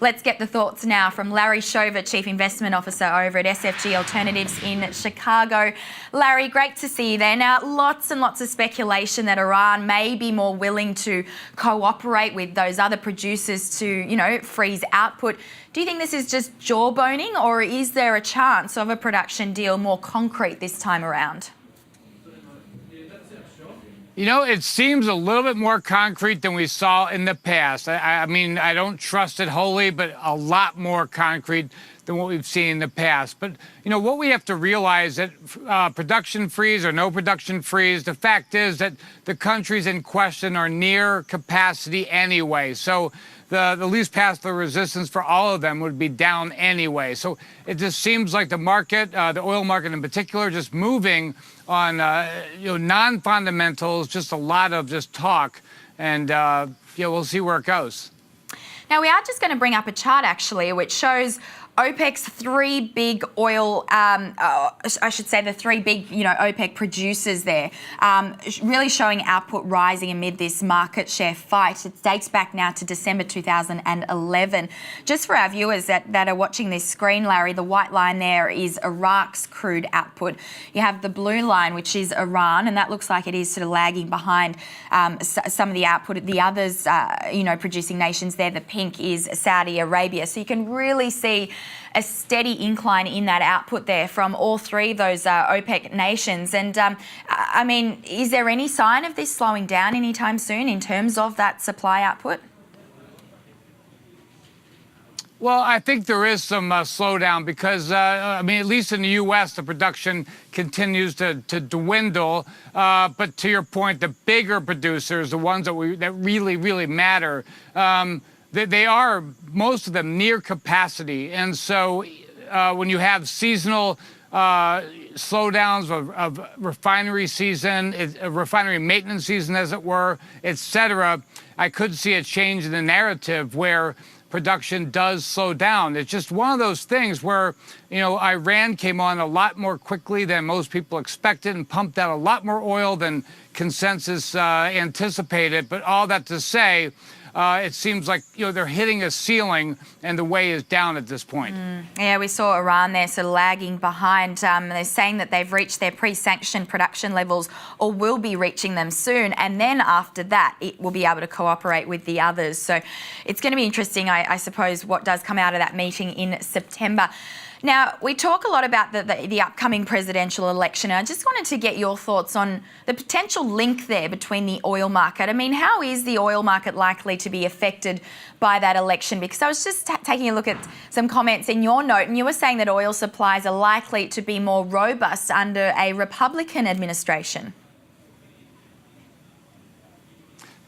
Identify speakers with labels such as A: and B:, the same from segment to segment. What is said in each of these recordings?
A: Let's get the thoughts now from Larry Shover, Chief Investment Officer over at SFG Alternatives in Chicago. Larry, great to see you there. Now, lots and lots of speculation that Iran may be more willing to cooperate with those other producers to, you know, freeze output. Do you think this is just jawboning, or is there a chance of a production deal more concrete this time around?
B: You know, it seems a little bit more concrete than we saw in the past. I mean, I don't trust it wholly, but a lot more concrete than what we've seen in the past. But, you know, what we have to realize that production freeze or no production freeze, the fact is that the countries in question are near capacity anyway. So the least path of resistance for all of them would be down anyway. So it just seems like the market, the oil market in particular, just moving on non-fundamentals, just a lot of just talk, and we'll see where it goes.
A: Now, we are just going to bring up a chart, actually, which shows OPEC's three big oil, I should say the three big, OPEC producers there, really showing output rising amid this market share fight. It dates back now to December 2011. Just for our viewers that are watching this screen, Larry, the white line there is Iraq's crude output. You have the blue line, which is Iran, and that looks like it is sort of lagging behind some of the output. The others, producing nations there, the pink is Saudi Arabia. So you can really see a steady incline in that output there from all three of those OPEC nations. And I mean, is there any sign of this slowing down anytime soon in terms of that supply output?
B: Well, I think there is some slowdown because, at least in the U.S., the production continues to dwindle. But to your point, the bigger producers, the ones that really, really matter, they are, most of them, near capacity. And so when you have seasonal slowdowns of refinery season, refinery maintenance season, as it were, et cetera, I could see a change in the narrative where production does slow down. It's just one of those things where, Iran came on a lot more quickly than most people expected and pumped out a lot more oil than consensus anticipated. But all that to say, it seems like, they're hitting a ceiling and the way is down at this point.
A: Yeah, we saw Iran there sort of lagging behind. They're saying that they've reached their pre-sanctioned production levels or will be reaching them soon. And then after that, it will be able to cooperate with the others. So it's going to be interesting, I suppose, what does come out of that meeting in September. Now, we talk a lot about the upcoming presidential election, and I just wanted to get your thoughts on the potential link there between the oil market. I mean, how is the oil market likely to be affected by that election? Because I was just taking a look at some comments in your note, and you were saying that oil supplies are likely to be more robust under a Republican administration.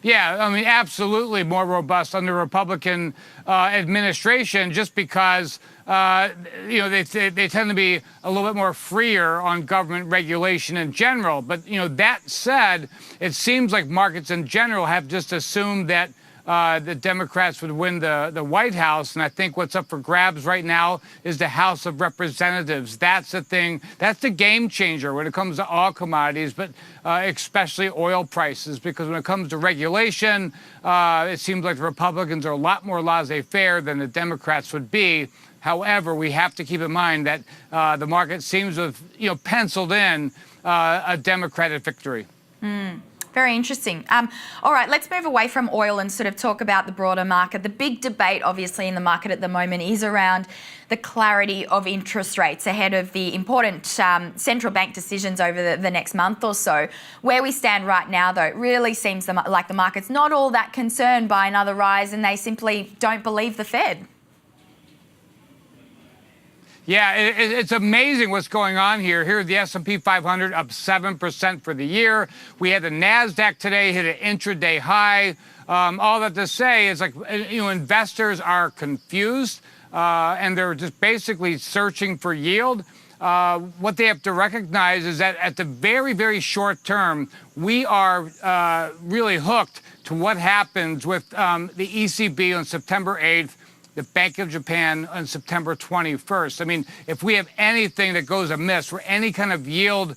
B: Yeah, absolutely more robust under Republican administration, just because they tend to be a little bit more freer on government regulation in general. But that said, it seems like markets in general have just assumed that the Democrats would win the White House. And I think what's up for grabs right now is the House of Representatives. That's the thing. That's the game changer when it comes to all commodities, but especially oil prices, because when it comes to regulation, it seems like the Republicans are a lot more laissez-faire than the Democrats would be. However, we have to keep in mind that the market seems to have, penciled in a Democratic victory.
A: Very interesting. All right, let's move away from oil and sort of talk about the broader market. The big debate, obviously, in the market at the moment is around the clarity of interest rates ahead of the important central bank decisions over the next month or so. Where we stand right now, though, it really seems like the market's not all that concerned by another rise, and they simply don't believe the Fed.
B: Yeah, it's amazing what's going on here. Here, the S&P 500 up 7% for the year. We had the NASDAQ today hit an intraday high. All that to say is, investors are confused and they're just basically searching for yield. What they have to recognize is that at the very, very short term, we are really hooked to what happens with the ECB on September 8th. the Bank of Japan on September 21st. I mean, if we have anything that goes amiss or any kind of yield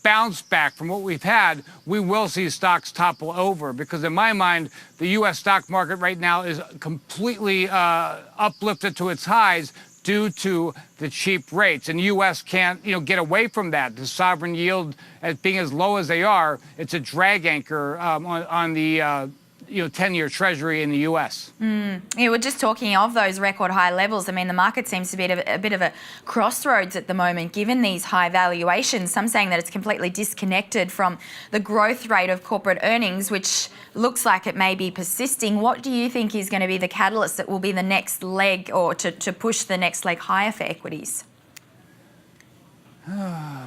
B: bounce back from what we've had, we will see stocks topple over, because in my mind, the U.S. stock market right now is completely uplifted to its highs due to the cheap rates. And the U.S. can't, get away from that. The sovereign yield, as being as low as they are, it's a drag anchor on the 10-year Treasury in the U.S.
A: We're just talking of those record high levels. I mean, the market seems to be at a bit of a crossroads at the moment, given these high valuations. Some saying that it's completely disconnected from the growth rate of corporate earnings, which looks like it may be persisting. What do you think is going to be the catalyst that will be the next leg, or to push the next leg higher for equities?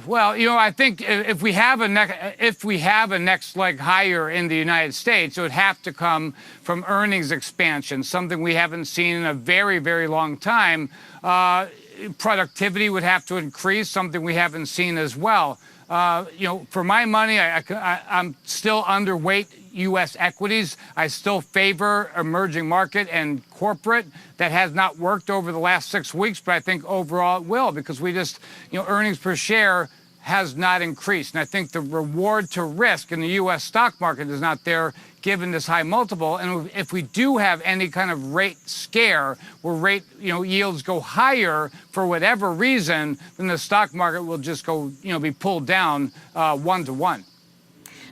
B: Well, I think if we have a next leg higher in the United States, it would have to come from earnings expansion, something we haven't seen in a very, very long time. Productivity would have to increase, something we haven't seen as well. For my money, I'm still underweight U.S. equities. I still favor emerging market and corporate. That has not worked over the last 6 weeks, but I think overall it will, because we just, earnings per share has not increased. And I think the reward to risk in the U.S. stock market is not there, given this high multiple. And if we do have any kind of rate scare where yields go higher for whatever reason, then the stock market will just go, be pulled down 1-to-1.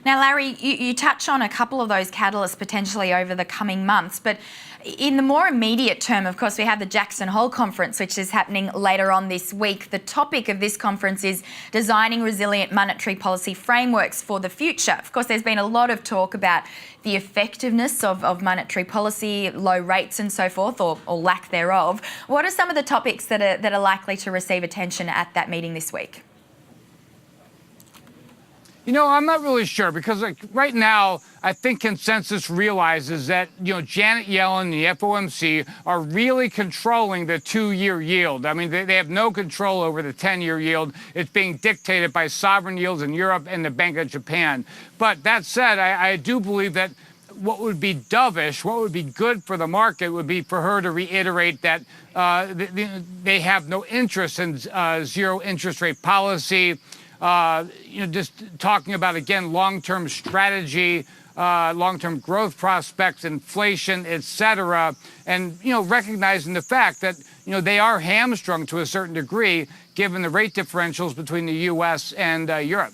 A: Now, Larry, you touch on a couple of those catalysts potentially over the coming months, but in the more immediate term, of course, we have the Jackson Hole Conference, which is happening later on this week. The topic of this conference is designing resilient monetary policy frameworks for the future. Of course, there's been a lot of talk about the effectiveness of monetary policy, low rates and so forth, or lack thereof. What are some of the topics that are likely to receive attention at that meeting this week?
B: I'm not really sure, because right now, I think consensus realizes that, Janet Yellen and the FOMC are really controlling the 2-year yield. I mean, they have no control over the 10-year yield. It's being dictated by sovereign yields in Europe and the Bank of Japan. But that said, I do believe that what would be dovish, what would be good for the market, would be for her to reiterate that they have no interest in zero interest rate policy. Just talking about, again, long-term strategy, long-term growth prospects, inflation, et cetera, and, recognizing the fact that, they are hamstrung to a certain degree given the rate differentials between the U.S. and Europe.